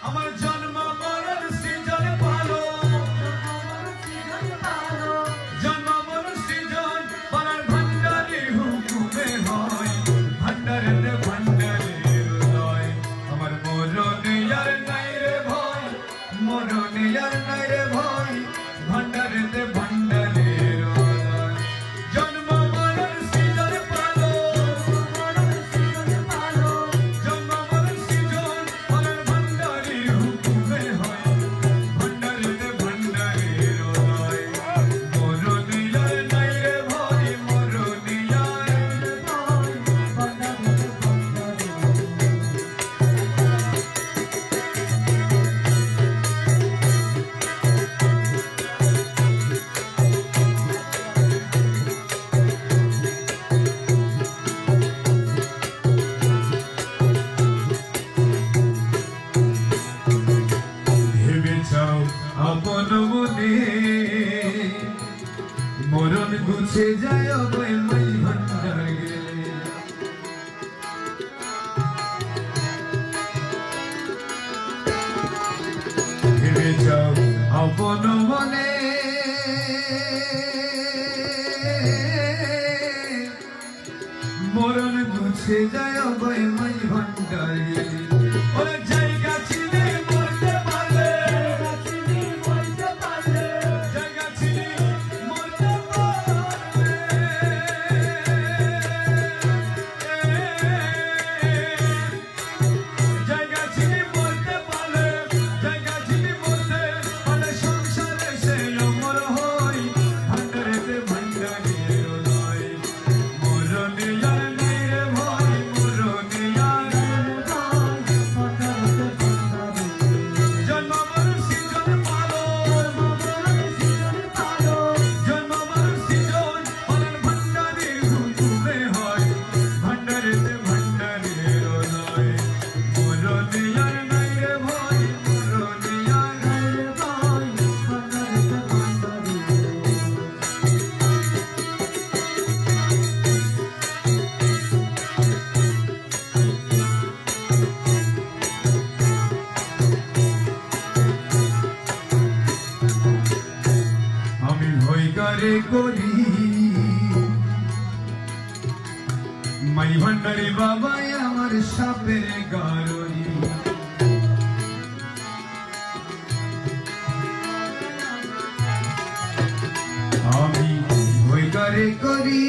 আমার জন্ম মরণ সৃজন পালো, জন্ম মরণ সৃজন পালার ভান্ডারে হুকুমে হয়, ভান্ডারেতে ভান্ডারের উদয়। আমার মরণে আর নাই রে ভয়, মরণে আর নাই রে ভয়, ভান্ডারেতে ভান্ডারের উদয়। জন্ম মরণ সৃজন পালো, জন্ম মরণ সৃজন পালার ভান্ডারে হুকুমে হয়, ভান্ডারেতে ভান্ডারের উদয়। মরণে আর নাই রে ভয়, মরণে আর ভেবে চাও আপন মনে, মরণ গুছে যায় অবয় মাই ভান্ডার গেলে। ভেবে চাও আপন মনে, মরণ গুছে যায় অবয় মাই ভান্ডার গেলে। ওরে জায়গা ছিলে মরতে পারলে, জায়গা ছিলে মরতে পারলে, জায়গা ছিলে মরতে পারলে, জায়গা ছিলে মরতে পারলে, সংসারে সে অমর হই, ভান্ডারেতে ভান্ডারের উদয়। মরণে আর নাই রে ভয়, মরণে আর জন্ম মরণ সৃজন পালো, জন্ম মরণ সৃজন পালার ভান্ডারে হুকুমে হয়, ভান্ডারেতে ভান্ডারের উদয়। মরণে আর নাই রে ভয়, মরণে আর আমি ভয় করে করি মাই ভান্ডারে বাবাই আমার সাপের গাররি। আমি ভয় করে করি